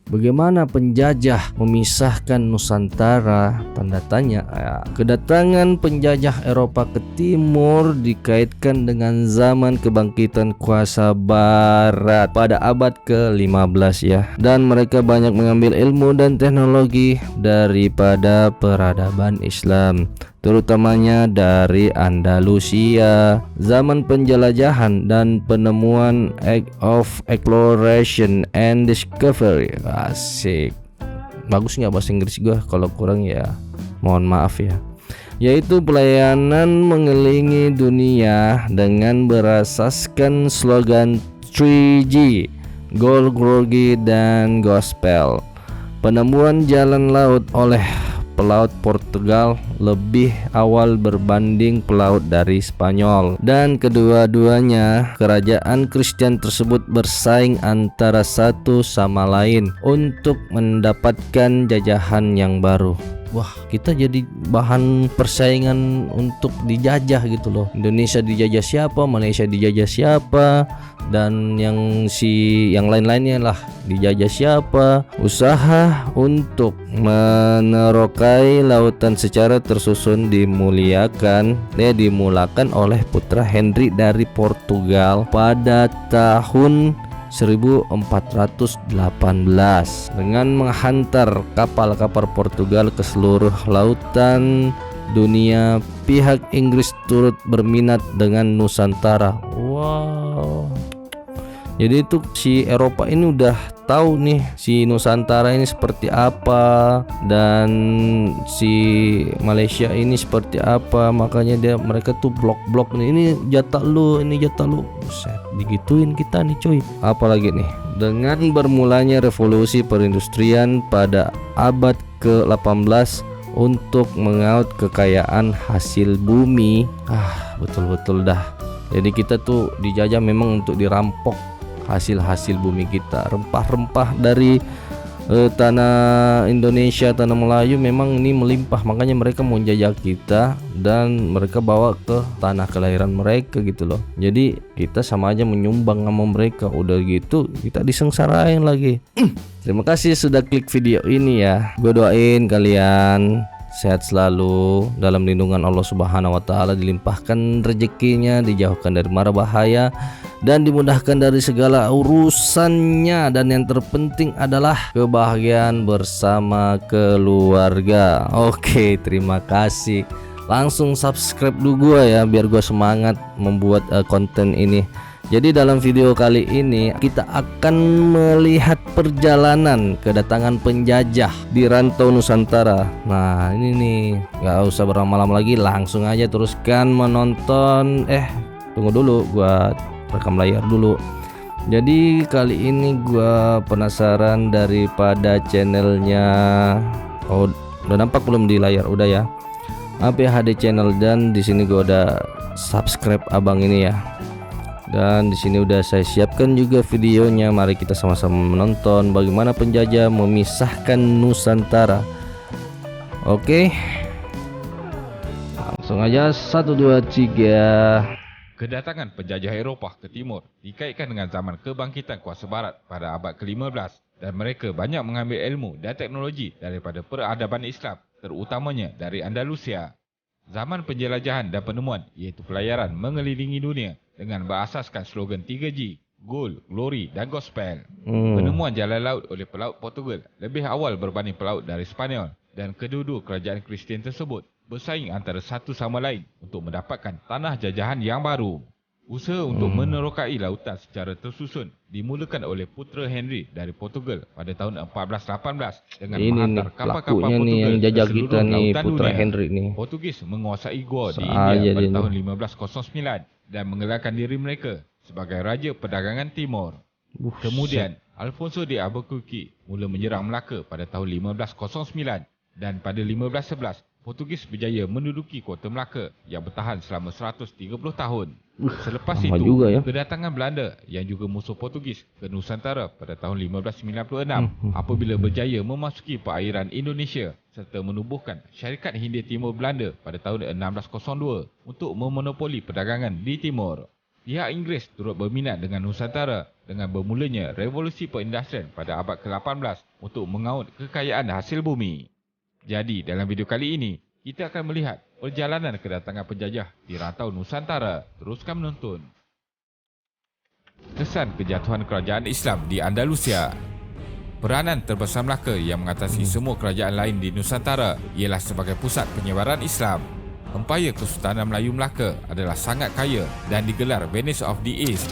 Bagaimana penjajah memisahkan Nusantara? Tanda tanya. Kedatangan penjajah Eropa ke timur dikaitkan dengan zaman kebangkitan kuasa barat pada abad ke-15 ya. Dan mereka banyak mengambil ilmu dan teknologi daripada peradaban Islam, terutamanya dari Andalusia. Zaman penjelajahan dan penemuan Act of Exploration and Discovery. Asik. Bagus nggak bahasa Inggris gue? Kalau kurang ya mohon maaf ya. Yaitu pelayanan mengelilingi dunia dengan berasaskan slogan 3G, Gold, Glory, dan Gospel. Penemuan jalan laut oleh pelaut Portugal lebih awal berbanding pelaut dari Spanyol, dan kedua-duanya kerajaan Kristen tersebut bersaing antara satu sama lain untuk mendapatkan jajahan yang baru. Wah, kita jadi bahan persaingan untuk dijajah gitu loh. Indonesia dijajah siapa, Malaysia dijajah siapa, dan yang lain-lainnya lah dijajah siapa. Usaha untuk menerokai lautan secara tersusun dimulakan oleh putra Henry dari Portugal pada tahun 1418 dengan menghantar kapal-kapal Portugal ke seluruh lautan dunia. Pihak Inggris turut berminat dengan Nusantara. Wow. Jadi itu si Eropa ini udah tahu nih si Nusantara ini seperti apa dan si Malaysia ini seperti apa, makanya mereka tuh blok-blok nih, ini jatah lu, ini jatah lu. Buset, digituin kita nih cuy. Apalagi nih, dengan bermulanya revolusi perindustrian pada abad ke-18 untuk mengaut kekayaan hasil bumi. Betul-betul dah. Jadi kita tuh dijajah memang untuk dirampok hasil-hasil bumi kita. Rempah-rempah dari tanah Indonesia, tanah Melayu memang ini melimpah, makanya mereka mau jajah kita dan mereka bawa ke tanah kelahiran mereka gitu loh. Jadi kita sama aja menyumbang sama mereka. Udah gitu kita disengsarain lagi. Terima kasih sudah klik video ini ya. Gue doain kalian sehat selalu, dalam lindungan Allah Subhanahu wa taala, dilimpahkan rezekinya, dijauhkan dari mara bahaya, dan dimudahkan dari segala urusannya, dan yang terpenting adalah kebahagiaan bersama keluarga. Oke, terima kasih. Langsung subscribe dulu gua ya biar gua semangat membuat konten ini. Jadi dalam video kali ini kita akan melihat perjalanan kedatangan penjajah di rantau Nusantara. Nah ini nih, gak usah berlama-lama lagi, langsung aja teruskan menonton. Tunggu dulu, gua rekam layar dulu. Jadi kali ini gua penasaran daripada channelnya. Udah nampak belum di layar? Udah ya, APHD Channel, dan di sini gua udah subscribe abang ini ya. Dan di sini udah saya siapkan juga videonya. Mari kita sama-sama menonton bagaimana penjajah memisahkan Nusantara. Oke, langsung aja 1, 2, 3. Kedatangan penjajah Eropah ke timur dikaitkan dengan zaman kebangkitan kuasa barat pada abad ke-15, dan mereka banyak mengambil ilmu dan teknologi daripada peradaban Islam, terutamanya dari Andalusia. Zaman penjelajahan dan penemuan iaitu pelayaran mengelilingi dunia dengan berasaskan slogan 3G, Gold, Glory, dan Gospel. Penemuan jalan laut oleh pelaut Portugal lebih awal berbanding pelaut dari Spanyol, dan kedua-dua kerajaan Kristen tersebut bersaing antara satu sama lain untuk mendapatkan tanah jajahan yang baru. Usaha untuk menerokai lautan secara tersusun dimulakan oleh putra Henry dari Portugal pada tahun 1418 dengan menghantar kapal-kapal Portugal yang jajah ke kita seluruh nih, lautan putra dunia. Henry nih. Portugis menguasai Goa di India pada tahun 1509 dan mengelarkan diri mereka sebagai Raja Perdagangan Timur. Kemudian Alfonso de Albuquerque mula menyerang Melaka pada tahun 1509, dan pada 1511 Portugis berjaya menduduki kota Melaka yang bertahan selama 130 tahun. Selepas itu, kedatangan Belanda yang juga musuh Portugis ke Nusantara pada tahun 1596 apabila berjaya memasuki perairan Indonesia serta menubuhkan Syarikat Hindia Timur Belanda pada tahun 1602 untuk memonopoli perdagangan di timur. Pihak Inggeris turut berminat dengan Nusantara dengan bermulanya revolusi perindustrian pada abad ke-18 untuk mengaut kekayaan hasil bumi. Jadi dalam video kali ini, kita akan melihat perjalanan kedatangan penjajah di rantau Nusantara. Teruskan menonton. Kesan kejatuhan kerajaan Islam di Andalusia. Peranan terbesar Melaka yang mengatasi semua kerajaan lain di Nusantara ialah sebagai pusat penyebaran Islam. Empayar Kesultanan Melayu Melaka adalah sangat kaya dan digelar Venice of the East.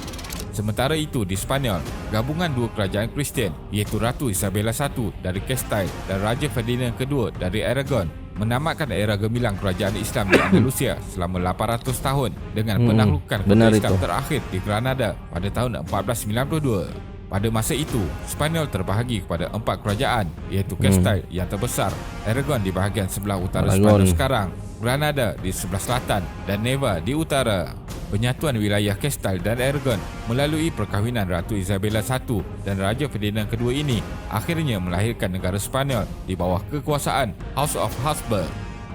Sementara itu di Spanyol, gabungan dua kerajaan Kristian iaitu Ratu Isabella I dari Castile dan Raja Ferdinand II dari Aragon menamatkan era gemilang kerajaan Islam di Andalusia selama 800 tahun dengan penaklukan kota Islam terakhir di Granada pada tahun 1492. Pada masa itu, Spanyol terbahagi kepada 4 kerajaan iaitu Castile yang terbesar, Aragon di bahagian sebelah utara Spanyol sekarang, Granada di sebelah selatan dan Neva di utara. Penyatuan wilayah Castile dan Aragon melalui perkahwinan Ratu Isabella I dan Raja Ferdinand II ini akhirnya melahirkan negara Spanyol di bawah kekuasaan House of Habsburg.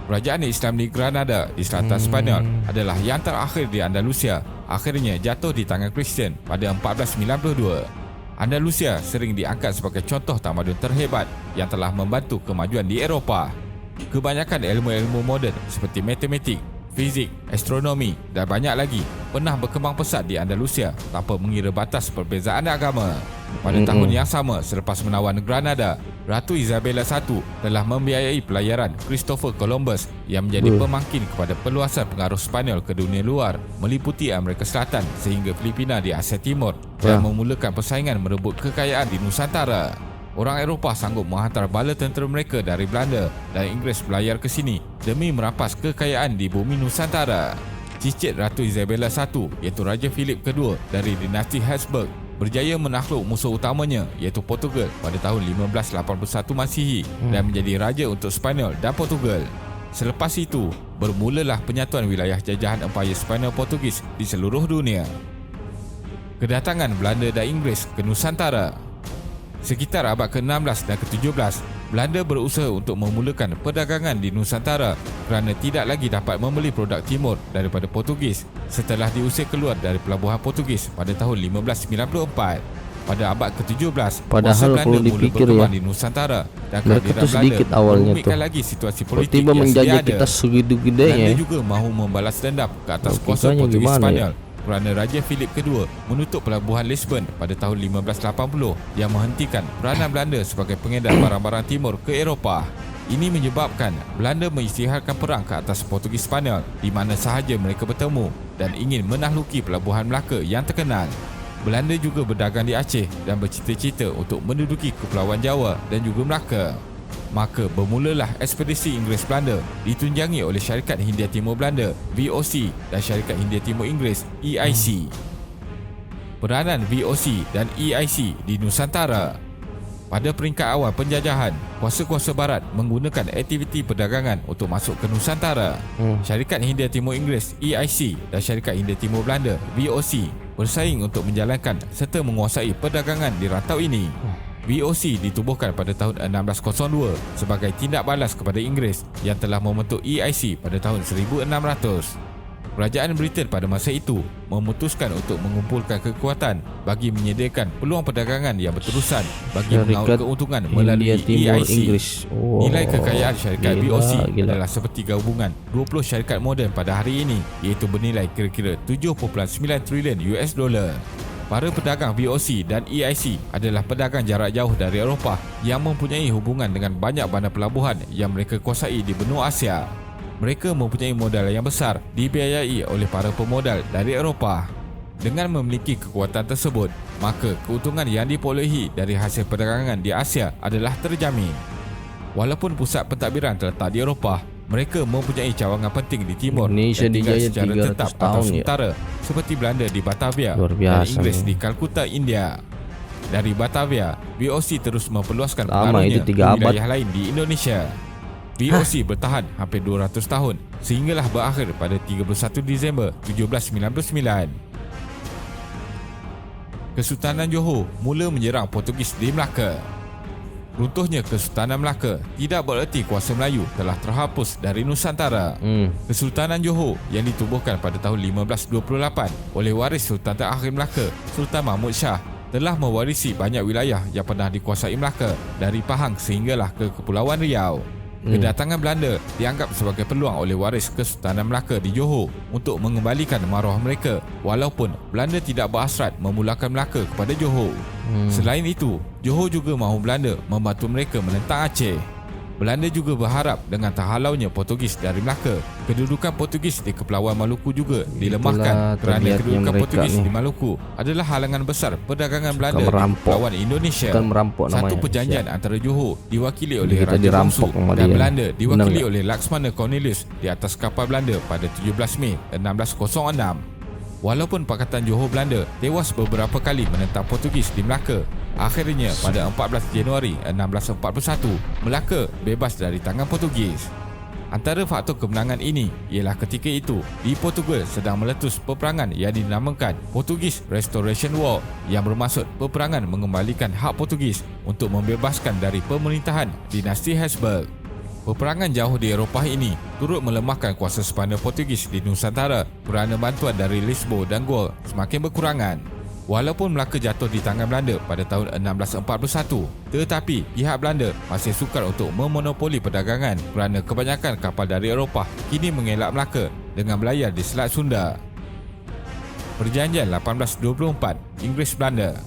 Kerajaan Islam di Granada di selatan Spanyol adalah yang terakhir di Andalusia, akhirnya jatuh di tangan Kristian pada 1492. Andalusia sering diangkat sebagai contoh tamadun terhebat yang telah membantu kemajuan di Eropah. Kebanyakan ilmu-ilmu moden seperti matematik, fizik, astronomi dan banyak lagi pernah berkembang pesat di Andalusia tanpa mengira batas perbezaan agama. Pada tahun yang sama selepas menawan Granada, Ratu Isabella I telah membiayai pelayaran Christopher Columbus yang menjadi pemangkin kepada perluasan pengaruh Spanyol ke dunia luar meliputi Amerika Selatan sehingga Filipina di Asia Timur dan memulakan persaingan merebut kekayaan di Nusantara. Orang Eropah sanggup menghantar bala tentera mereka dari Belanda dan Inggeris berlayar ke sini demi merampas kekayaan di bumi Nusantara. Cicit Ratu Isabella I iaitu Raja Philip II dari dinasti Habsburg berjaya menakluk musuh utamanya iaitu Portugal pada tahun 1581 Masihi dan menjadi raja untuk Spanyol dan Portugal. Selepas itu, bermulalah penyatuan wilayah jajahan Empayar Spanyol Portugis di seluruh dunia. Kedatangan Belanda dan Inggeris ke Nusantara. Sekitar abad ke-16 dan ke-17, Belanda berusaha untuk memulakan perdagangan di Nusantara kerana tidak lagi dapat membeli produk timur daripada Portugis setelah diusir keluar dari pelabuhan Portugis pada tahun 1594. Pada abad ke-17, padahal perlu dipikir di Nusantara dan mereka tu sedikit awalnya tu. Lagi situasi politik tiba yang menjajah sedia kita segitu-gedenya. Belanda juga mahu membalas dendam ke atas kuasa Portugis Spanyol kerana Raja Philip II menutup pelabuhan Lisbon pada tahun 1580 yang menghentikan peranan Belanda sebagai pengedar barang-barang timur ke Eropah. Ini menyebabkan Belanda mengisytiharkan perang ke atas Portugis Spanyol di mana sahaja mereka bertemu dan ingin menakluki pelabuhan Melaka yang terkenal. Belanda juga berdagang di Aceh dan bercita-cita untuk menduduki Kepulauan Jawa dan juga Melaka. Maka bermulalah ekspedisi Inggeris Belanda ditunjangi oleh Syarikat Hindia Timur Belanda VOC dan Syarikat Hindia Timur Inggeris EIC. Peranan VOC dan EIC di Nusantara. Pada peringkat awal penjajahan, kuasa-kuasa barat menggunakan aktiviti perdagangan untuk masuk ke Nusantara. Syarikat Hindia Timur Inggeris EIC dan Syarikat Hindia Timur Belanda VOC bersaing untuk menjalankan serta menguasai perdagangan di rantau ini. VOC ditubuhkan pada tahun 1602 sebagai tindak balas kepada Inggeris yang telah membentuk EIC pada tahun 1600. Kerajaan Britain pada masa itu memutuskan untuk mengumpulkan kekuatan bagi menyediakan peluang perdagangan yang berterusan bagi mengaut keuntungan melalui EIC. Nilai kekayaan syarikat VOC adalah seperti gabungan 20 syarikat moden pada hari ini iaitu bernilai kira-kira 7.9 trilion US dollar. Para pedagang VOC dan EIC adalah pedagang jarak jauh dari Eropah yang mempunyai hubungan dengan banyak bandar pelabuhan yang mereka kuasai di benua Asia. Mereka mempunyai modal yang besar dibiayai oleh para pemodal dari Eropah. Dengan memiliki kekuatan tersebut, maka keuntungan yang diperolehi dari hasil perdagangan di Asia adalah terjamin. Walaupun pusat pentadbiran terletak di Eropah, mereka mempunyai cawangan penting di timur Indonesia dan tinggal dijajah secara 300 tetap atau tahun sementara seperti Belanda di Batavia dan Inggeris di Kalkuta, India. Dari Batavia, VOC terus memperluaskan lama, pengaruhnya itu ke 3 abad wilayah lain di Indonesia. VOC bertahan hampir 200 tahun sehinggalah berakhir pada 31 Disember 1799. Kesultanan Johor mula menyerang Portugis di Melaka. Runtuhnya Kesultanan Melaka tidak bererti kuasa Melayu telah terhapus dari Nusantara. Kesultanan Johor yang ditubuhkan pada tahun 1528 oleh waris Sultan terakhir Melaka, Sultan Mahmud Shah, telah mewarisi banyak wilayah yang pernah dikuasai Melaka, dari Pahang sehinggalah ke Kepulauan Riau. Kedatangan Belanda dianggap sebagai peluang oleh waris Kesultanan Melaka di Johor untuk mengembalikan maruah mereka, walaupun Belanda tidak berhasrat memulakan Melaka kepada Johor. Selain itu, Johor juga mahu Belanda membantu mereka menentang Aceh. Belanda juga berharap dengan terhalaunya Portugis dari Melaka, kedudukan Portugis di Kepulauan Maluku juga dilemahkan kerana kedudukan Portugis di Maluku adalah halangan besar perdagangan Belanda di Kepulauan Indonesia. Satu perjanjian antara Johor diwakili oleh Raja Bangsu dan Belanda diwakili oleh Laksmana Cornelius di atas kapal Belanda pada 17 Mei 1606. Walaupun Pakatan Johor Belanda tewas beberapa kali menentang Portugis di Melaka, akhirnya pada 14 Januari 1641, Melaka bebas dari tangan Portugis. Antara faktor kemenangan ini ialah ketika itu di Portugal sedang meletus peperangan yang dinamakan Portuguese Restoration War, yang bermaksud peperangan mengembalikan hak Portugis untuk membebaskan dari pemerintahan dinasti Habsburg. Peperangan jauh di Eropah ini turut melemahkan kuasa Sepanyol Portugis di Nusantara kerana bantuan dari Lisboa dan Goa semakin berkurangan. Walaupun Melaka jatuh di tangan Belanda pada tahun 1641, tetapi pihak Belanda masih sukar untuk memonopoli perdagangan kerana kebanyakan kapal dari Eropah kini mengelak Melaka dengan berlayar di Selat Sunda. Perjanjian 1824 Inggeris-Belanda.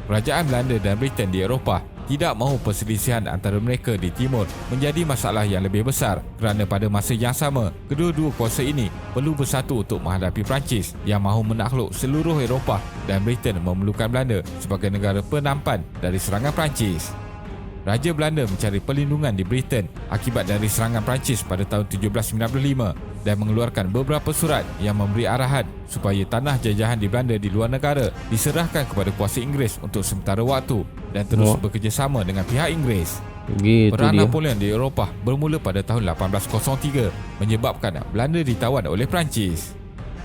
Kerajaan Belanda dan Britain di Eropah tidak mahu perselisihan antara mereka di timur menjadi masalah yang lebih besar kerana pada masa yang sama, kedua-dua kuasa ini perlu bersatu untuk menghadapi Perancis yang mahu menakluk seluruh Eropah dan Britain memerlukan Belanda sebagai negara penampan dari serangan Perancis. Raja Belanda mencari perlindungan di Britain akibat dari serangan Perancis pada tahun 1795 dan mengeluarkan beberapa surat yang memberi arahan supaya tanah jajahan di Belanda di luar negara diserahkan kepada kuasa Inggeris untuk sementara waktu dan terus bekerjasama dengan pihak Inggeris. Perang Napoleon di Eropah bermula pada tahun 1803 menyebabkan Belanda ditawan oleh Perancis.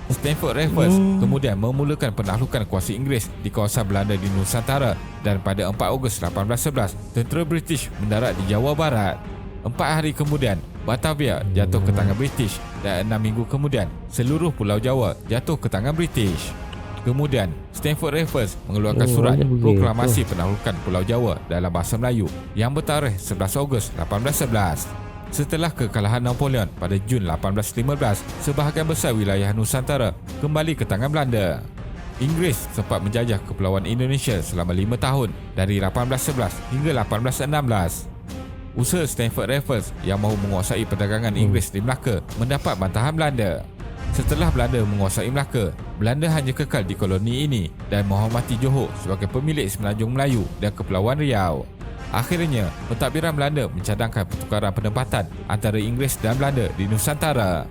Stamford Raffles kemudian memulakan penaklukan kuasa Inggeris di kawasan Belanda di Nusantara, dan pada 4 Ogos 1811 tentera British mendarat di Jawa Barat. 4 hari kemudian Batavia jatuh ke tangan British dan 6 minggu kemudian seluruh Pulau Jawa jatuh ke tangan British. Kemudian Stamford Raffles mengeluarkan surat proklamasi penaklukan Pulau Jawa dalam bahasa Melayu yang bertarikh 11 Ogos 1811. Setelah kekalahan Napoleon pada Jun 1815, sebahagian besar wilayah Nusantara kembali ke tangan Belanda. Inggeris sempat menjajah Kepulauan Indonesia selama 5 tahun dari 1811 hingga 1816. Usaha Stamford Raffles yang mahu menguasai perdagangan Inggeris di Melaka mendapat bantahan Belanda. Setelah Belanda menguasai Melaka, Belanda hanya kekal di koloni ini dan menghormati Johor sebagai pemilik Semenanjung Melayu dan Kepulauan Riau. Akhirnya, pentadbiran Belanda mencadangkan pertukaran penempatan antara Inggeris dan Belanda di Nusantara.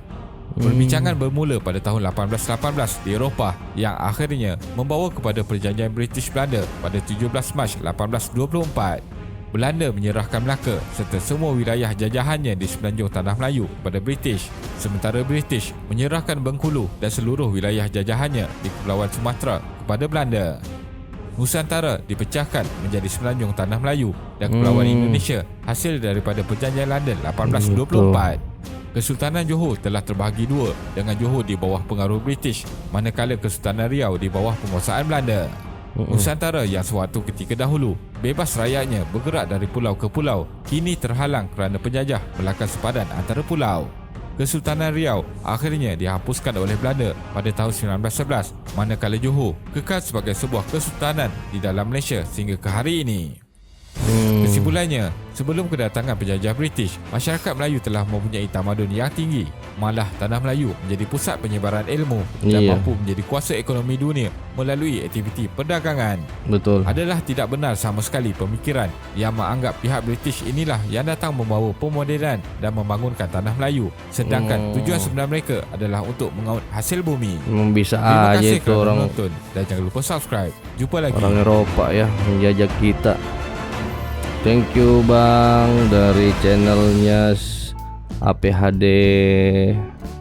Perbincangan bermula pada tahun 1818 di Eropah yang akhirnya membawa kepada perjanjian British Belanda pada 17 Mac 1824. Belanda menyerahkan Melaka serta semua wilayah jajahannya di semenanjung Tanah Melayu kepada British, sementara British menyerahkan Bengkulu dan seluruh wilayah jajahannya di Kepulauan Sumatera kepada Belanda. Nusantara dipecahkan menjadi semenanjung Tanah Melayu dan Kepulauan Indonesia hasil daripada Perjanjian London 1824. Kesultanan Johor telah terbahagi dua, dengan Johor di bawah pengaruh British, manakala Kesultanan Riau di bawah penguasaan Belanda. Nusantara yang sewaktu ketika dahulu bebas rakyatnya bergerak dari pulau ke pulau, kini terhalang kerana penjajah melakukan sepadan antara pulau. Kesultanan Riau akhirnya dihapuskan oleh Belanda pada tahun 1911, manakala Johor kekal sebagai sebuah kesultanan di dalam Malaysia sehingga ke hari ini. Kesimpulannya, sebelum kedatangan penjajah British, masyarakat Melayu telah mempunyai tamadun yang tinggi. Malah Tanah Melayu menjadi pusat penyebaran ilmu dan mampu menjadi kuasa ekonomi dunia melalui aktiviti perdagangan. Betul. Adalah tidak benar sama sekali pemikiran yang menganggap pihak British inilah yang datang membawa pemodenan dan membangunkan Tanah Melayu, sedangkan tujuan sebenar mereka adalah untuk mengaut hasil bumi. Bisa Terima aja kasih itu kerana orang menonton dan jangan lupa subscribe. Jumpa lagi. orang Eropa ya menjajah kita. Thank you Bang dari channelnya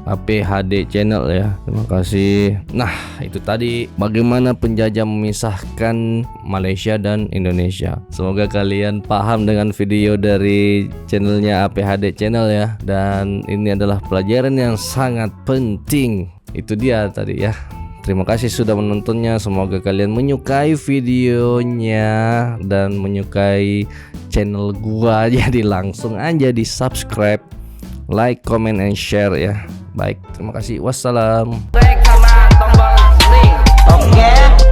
APHD channel ya. Terima kasih. Nah, itu tadi bagaimana penjajah memisahkan Malaysia dan Indonesia. Semoga kalian paham dengan video dari channelnya APHD channel ya. Dan ini adalah pelajaran yang sangat penting. Itu dia tadi ya. Terima kasih sudah menontonnya. Semoga kalian menyukai videonya dan menyukai channel gua. Jadi langsung aja di subscribe, like, comment, and share ya. Baik, terima kasih. Wassalam. Klik sama tombol link. Oke.